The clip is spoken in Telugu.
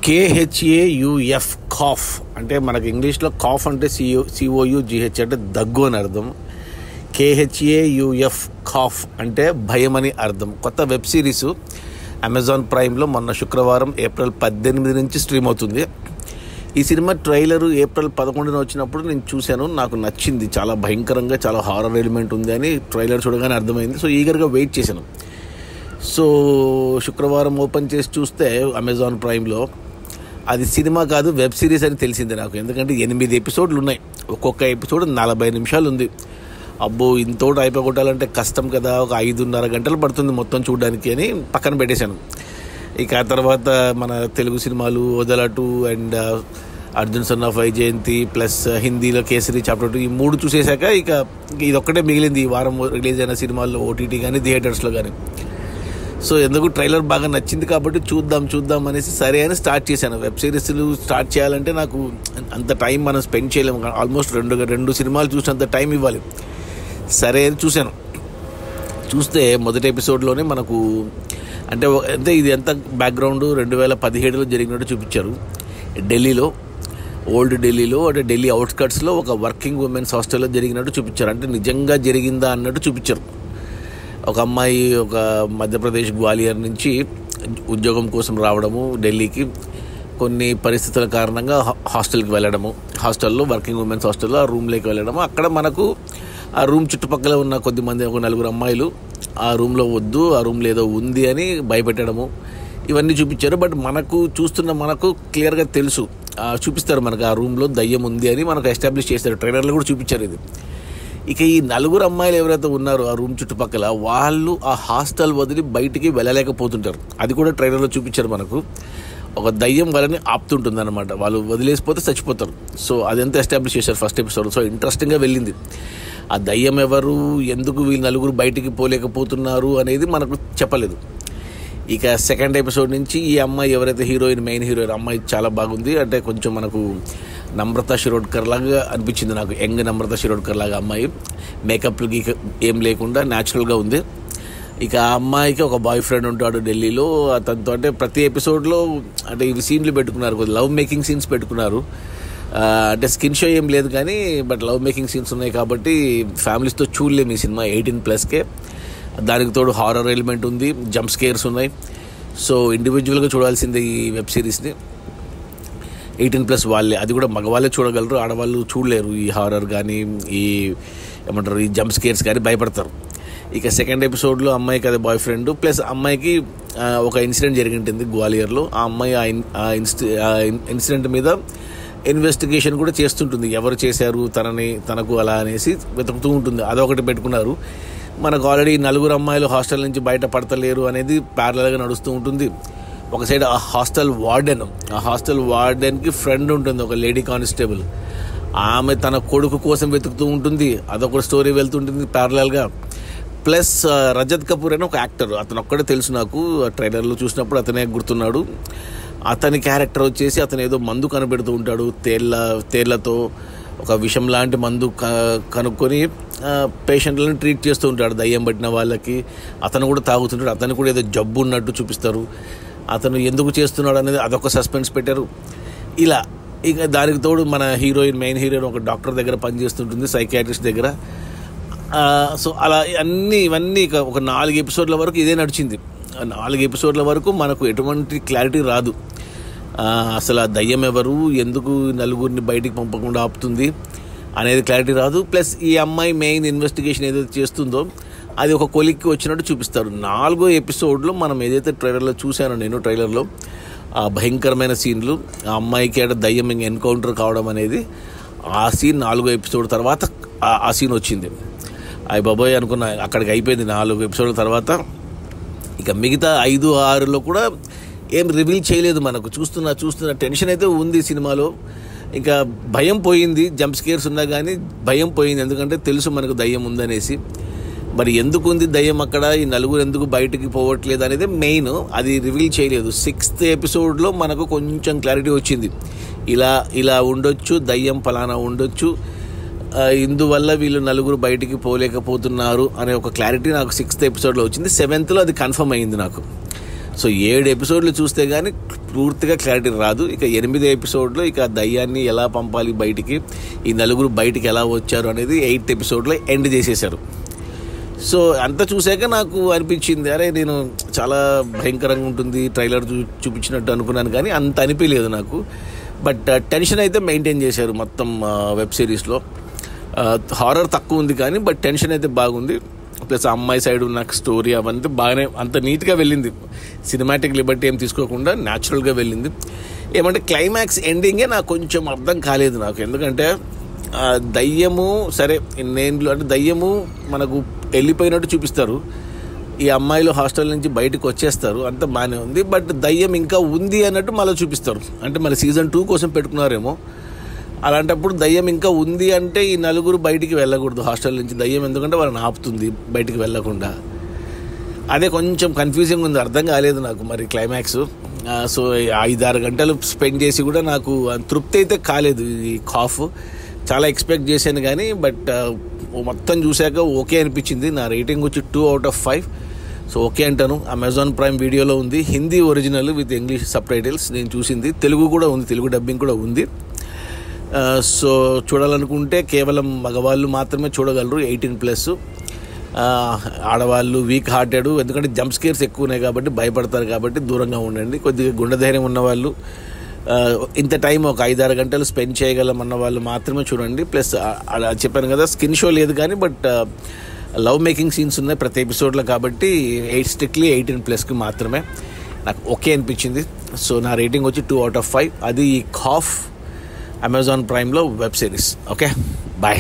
KHAUF కాఫ్ అంటే మనకు ఇంగ్లీష్లో కాఫ్ అంటే COUGH అంటే దగ్గు అని అర్థం. KHAUF కాఫ్ అంటే భయం అని అర్థం. కొత్త వెబ్ సిరీస్ అమెజాన్ ప్రైమ్లో మొన్న శుక్రవారం ఏప్రిల్ 18 నుంచి స్ట్రీమ్ అవుతుంది. ఈ సినిమా ట్రైలర్ ఏప్రిల్ 11న వచ్చినప్పుడు నేను చూశాను. నాకు నచ్చింది. చాలా భయంకరంగా, చాలా హారర్ ఎలిమెంట్ ఉంది అని ట్రైలర్ చూడగానే అర్థమైంది. సో ఈగర్గా వెయిట్ చేశాను. సో శుక్రవారం ఓపెన్ చేసి చూస్తే అమెజాన్ ప్రైమ్లో అది సినిమా కాదు, వెబ్ సిరీస్ అని తెలిసింది నాకు. ఎందుకంటే 8 ఎపిసోడ్లు ఉన్నాయి. ఒక్కొక్క ఎపిసోడ్ 40 నిమిషాలు ఉంది. అబ్బో, ఇంతోటి అయిపోగొట్టాలంటే కష్టం కదా, ఒక 5.5 గంటలు పడుతుంది మొత్తం చూడడానికి అని పక్కన పెట్టేశాను. ఇక ఆ తర్వాత మన తెలుగు సినిమాలు వదలటు and Arjun son of Vyjayanthi plus హిందీలో కేసరి చాప్టర్ 2 ఈ 3 చూసేశాక ఇక ఇదొక్కటే మిగిలింది ఈ వారం రిలీజ్ అయిన సినిమాల్లో, ఓటీటీ కానీ థియేటర్స్లో కానీ. సో ఎందుకు ట్రైలర్ బాగా నచ్చింది కాబట్టి చూద్దాం అనేసి సరే అని స్టార్ట్ చేశాను. వెబ్ సిరీస్లు స్టార్ట్ చేయాలంటే నాకు అంత టైం మనం స్పెండ్ చేయలేము. ఆల్మోస్ట్ రెండు సినిమాలు చూసినంత టైం ఇవ్వాలి. సరే అని చూస్తే మొదటి ఎపిసోడ్లోనే మనకు అంటే ఇది ఎంత బ్యాక్గ్రౌండ్ 2017లో జరిగినట్టు చూపించారు. ఢిల్లీలో, ఓల్డ్ ఢిల్లీలో, అంటే ఢిల్లీ అవుట్స్కట్స్లో ఒక వర్కింగ్ ఉమెన్స్ హాస్టల్లో జరిగినట్టు చూపించారు. అంటే నిజంగా జరిగిందా అన్నట్టు చూపించారు. ఒక అమ్మాయి ఒక మధ్యప్రదేశ్ గ్వాలియర్ నుంచి ఉద్యోగం కోసం రావడము ఢిల్లీకి, కొన్ని పరిస్థితుల కారణంగా హాస్టల్కి వెళ్ళడము, హాస్టల్లో వర్కింగ్ ఉమెన్స్ హాస్టల్లో ఆ రూమ్లోకి వెళ్ళడము. అక్కడ మనకు ఆ రూమ్ చుట్టుపక్కల ఉన్న కొద్దిమంది, ఒక 4 అమ్మాయిలు ఆ రూమ్లో వద్దు, ఆ రూమ్లో ఏదో ఉంది అని భయపెట్టడము, ఇవన్నీ చూపించారు. బట్ మనకు క్లియర్గా తెలుసు, చూపిస్తారు మనకు ఆ రూమ్లో దయ్యం ఉంది అని మనకు ఎస్టాబ్లిష్ చేస్తారు. ట్రైలర్లో కూడా చూపించారు ఇది. ఇక ఈ 4 అమ్మాయిలు ఎవరైతే ఉన్నారో ఆ రూమ్ చుట్టుపక్కల, వాళ్ళు ఆ హాస్టల్ వదిలి బయటికి వెళ్ళలేకపోతుంటారు. అది కూడా ట్రైలర్లో చూపించారు మనకు. ఒక దయ్యం వాళ్ళని ఆపుతుంటుంది అనమాట, వాళ్ళు వదిలేసిపోతే చచ్చిపోతారు. సో అదంతా ఎస్టాబ్లిష్ చేశారు ఫస్ట్ ఎపిసోడ్. సో ఇంట్రెస్టింగ్గా వెళ్ళింది. ఆ దయ్యం ఎవరు, ఎందుకు వీళ్ళు 4 బయటికి పోలేకపోతున్నారు అనేది మనకు చెప్పలేదు. ఇక సెకండ్ ఎపిసోడ్ నుంచి ఈ అమ్మాయి ఎవరైతే మెయిన్ హీరోయిన్ అమ్మాయి చాలా బాగుంది. అంటే కొంచెం మనకు నమ్రత శిరోడ్కర్ లాగా అనిపించింది నాకు, యంగ్ నమ్రత శిరోడ్కర్ లాగా అమ్మాయి. మేకప్కి ఏం లేకుండా న్యాచురల్గా ఉంది. ఇక ఆ అమ్మాయికి ఒక బాయ్ ఫ్రెండ్ ఉంటాడు ఢిల్లీలో. అతనితో అంటే ప్రతి ఎపిసోడ్లో అంటే ఇవి సీన్లు పెట్టుకున్నారు, కొద్ది లవ్ మేకింగ్ సీన్స్ పెట్టుకున్నారు. అంటే స్కిన్ షో ఏం లేదు కానీ బట్ లవ్ మేకింగ్ సీన్స్ ఉన్నాయి కాబట్టి ఫ్యామిలీస్తో చూడలేము ఈ సినిమా. 18+కే. దానికి తోడు హారర్ ఎలిమెంట్ ఉంది, జంప్ స్కేర్స్ ఉన్నాయి. సో ఇండివిజువల్గా చూడాల్సిందే ఈ వెబ్ సిరీస్ని. 18+ వాళ్ళే, అది కూడా మగవాళ్ళే చూడగలరు, ఆడవాళ్ళు చూడలేరు. ఈ హారర్ కానీ ఈ జంప్ స్కేర్స్ కానీ భయపడతారు. ఇక సెకండ్ ఎపిసోడ్లో అమ్మాయికి అదే బాయ్ ఫ్రెండ్ ప్లస్ అమ్మాయికి ఒక ఇన్సిడెంట్ జరిగింటుంది గ్వాలియర్లో. ఆ అమ్మాయి ఆ ఇన్సిడెంట్ మీద ఇన్వెస్టిగేషన్ కూడా చేస్తుంటుంది. ఎవరు చేశారు తనకు అలా అనేసి వెతుకుతూ ఉంటుంది. అదొకటి పెట్టుకున్నారు. మనకు ఆల్రెడీ 4 అమ్మాయిలు హాస్టల్ నుంచి బయట పడతలేరు అనేది ప్యారలల్గా నడుస్తూ ఉంటుంది. ఒక సైడ్ ఆ హాస్టల్ వార్డెన్కి ఫ్రెండ్ ఉంటుంది, ఒక లేడీ కానిస్టేబుల్. ఆమె తన కొడుకు కోసం వెతుకుతూ ఉంటుంది. అదొక స్టోరీ వెళ్తుంటుంది ప్యారలల్గా. ప్లస్ రజత్ కపూర్ అని ఒక యాక్టర్, అతను ఒక్కడే తెలుసు నాకు. ట్రైలర్లో చూసినప్పుడు అతనే గుర్తున్నాడు. అతని క్యారెక్టర్ వచ్చేసి అతను ఏదో మందు కనిపెడుతూ ఉంటాడు. తేళ్లతో ఒక విషం లాంటి మందు కనుక్కొని పేషెంట్లను ట్రీట్ చేస్తూ ఉంటాడు దయ్యం పట్టిన వాళ్ళకి. అతను కూడా తాగుతుంటాడు. అతను కూడా ఏదో జబ్బు ఉన్నట్టు చూపిస్తారు. అతను ఎందుకు చేస్తున్నాడు అనేది అదొక సస్పెన్స్ పెట్టారు. ఇలా ఇక దానికి తోడు మన మెయిన్ హీరోయిన్ ఒక డాక్టర్ దగ్గర పనిచేస్తుంటుంది, సైకియాట్రిస్ట్ దగ్గర. సో అలా ఇవన్నీ ఇక ఒక 4 ఎపిసోడ్ల వరకు ఇదే నడిచింది. 4 ఎపిసోడ్ల వరకు మనకు ఎటువంటి క్లారిటీ రాదు. అసలు ఆ దయ్యం ఎవరు, ఎందుకు 4 బయటికి పంపకుండా ఆపుతుంది అనేది క్లారిటీ రాదు. ప్లస్ ఈ అమ్మాయి మెయిన్ ఇన్వెస్టిగేషన్ ఏదైతే చేస్తుందో అది ఒక కొలిక్కి వచ్చినట్టు చూపిస్తారు. 4వ ఎపిసోడ్లో మనం ఏదైతే ట్రైలర్లో చూశానో నేను, ట్రైలర్లో ఆ భయంకరమైన సీన్లు, ఆ అమ్మాయికి దయ్యం ఎన్కౌంటర్ కావడం అనేది, ఆ సీన్ 4వ ఎపిసోడ్ తర్వాత ఆ సీన్ వచ్చింది. అయ్య బాబోయ్ అనుకున్నా, అక్కడికి అయిపోయింది 4 ఎపిసోడ్ల తర్వాత. ఇక మిగతా 5, 6లో కూడా ఏం రివీల్ చేయలేదు మనకు. చూస్తున్న టెన్షన్ అయితే ఉంది సినిమాలో. ఇంకా భయం పోయింది, జంప్ స్కేర్స్ ఉన్నా కానీ భయం పోయింది. ఎందుకంటే తెలుసు మనకు దయ్యం ఉందనేసి. మరి ఎందుకు ఉంది దయ్యం అక్కడ, ఈ 4 ఎందుకు బయటికి పోవట్లేదు అనేది మెయిన్. అది రివీల్ చేయలేదు. 6th ఎపిసోడ్లో మనకు కొంచెం క్లారిటీ వచ్చింది. ఇలా ఉండొచ్చు, దయ్యం ఫలానా ఉండొచ్చు, ఇందువల్ల వీళ్ళు 4 బయటికి పోలేకపోతున్నారు అనే ఒక క్లారిటీ నాకు 6th ఎపిసోడ్లో వచ్చింది. 7thలో అది కన్ఫర్మ్ అయింది నాకు. సో 7 ఎపిసోడ్లు చూస్తే కానీ పూర్తిగా క్లారిటీ రాదు. ఇక 8 ఎపిసోడ్లో ఇక దయ్యాన్ని ఎలా పంపాలి బయటికి, ఈ నలుగురు బయటికి ఎలా వచ్చారు అనేది 8th ఎపిసోడ్లో ఎండ్ చేసేశారు. సో అంతా చూశాక నాకు అనిపించింది, అరే నేను చాలా భయంకరంగా ఉంటుంది ట్రైలర్ చూపించినట్టు అనుకున్నాను, కానీ అంత అనిపించలేదు నాకు. బట్ టెన్షన్ అయితే మెయింటైన్ చేశారు మొత్తం వెబ్ సిరీస్లో. హారర్ తక్కువ ఉంది కానీ బట్ టెన్షన్ అయితే బాగుంది. ప్లస్ అమ్మాయి సైడ్ ఉన్న స్టోరీ అవన్నీ బాగానే అంత నీట్గా వెళ్ళింది. సినిమాటిక్ లిబర్టీ ఏం తీసుకోకుండా న్యాచురల్గా వెళ్ళింది. ఏమంటే క్లైమాక్స్ ఎండింగే నాకు కొంచెం అర్థం కాలేదు నాకు. ఎందుకంటే దయ్యము సరే నేను అంటే దయ్యము మనకు వెళ్ళిపోయినట్టు చూపిస్తారు, ఈ అమ్మాయిలు హాస్టల్ నుంచి బయటకు వచ్చేస్తారు, అంత బాగానే ఉంది. బట్ దయ్యం ఇంకా ఉంది అన్నట్టు మళ్ళీ చూపిస్తారు. అంటే మళ్ళీ సీజన్ 2 కోసం పెట్టుకున్నారేమో. అలాంటప్పుడు దయ్యం ఇంకా ఉంది అంటే ఈ నలుగురు బయటికి వెళ్ళకూడదు హాస్టల్ నుంచి దయ్యం, ఎందుకంటే వాళ్ళని ఆపుతుంది బయటికి వెళ్ళకుండా. అదే కొంచెం కన్ఫ్యూజింగ్ ఉంది, అర్థం కాలేదు నాకు మరి క్లైమాక్స్. సో 5-6 గంటలు స్పెండ్ చేసి కూడా నాకు తృప్తి అయితే కాలేదు. ఈ కాఫ్ చాలా ఎక్స్పెక్ట్ చేశాను కానీ బట్ మొత్తం చూశాక ఓకే అనిపించింది. నా రేటింగ్ వచ్చి 2 out of 5. సో ఓకే అంటాను. అమెజాన్ ప్రైమ్ వీడియోలో ఉంది, Hindi original with English sub titles నేను చూసింది. తెలుగు కూడా ఉంది, తెలుగు డబ్బింగ్ కూడా ఉంది. సో చూడాలనుకుంటే కేవలం మగవాళ్ళు మాత్రమే చూడగలరు, 18+. ఆడవాళ్ళు వీక్ హార్టెడ్, ఎందుకంటే జంప్ స్కేర్స్ ఎక్కువ ఉన్నాయి కాబట్టి భయపడతారు కాబట్టి దూరంగా ఉండండి. కొద్దిగా గుండె ధైర్యం ఉన్నవాళ్ళు, ఇంత టైం ఒక 5-6 గంటలు స్పెండ్ చేయగలం అన్న వాళ్ళు మాత్రమే చూడండి. ప్లస్ అలా చెప్పాను కదా, స్కిన్ షో లేదు కానీ బట్ లవ్ మేకింగ్ సీన్స్ ఉన్నాయి ప్రతి ఎపిసోడ్లో కాబట్టి స్ట్రిక్ట్లీ 18+కి మాత్రమే నాకు ఓకే అనిపించింది. సో నా రేటింగ్ వచ్చి 2 out of 5. అది ఈ ఖాఫ్ అమెజాన్ ప్రైమ్లో వెబ్ సిరీస్. Okay, bye.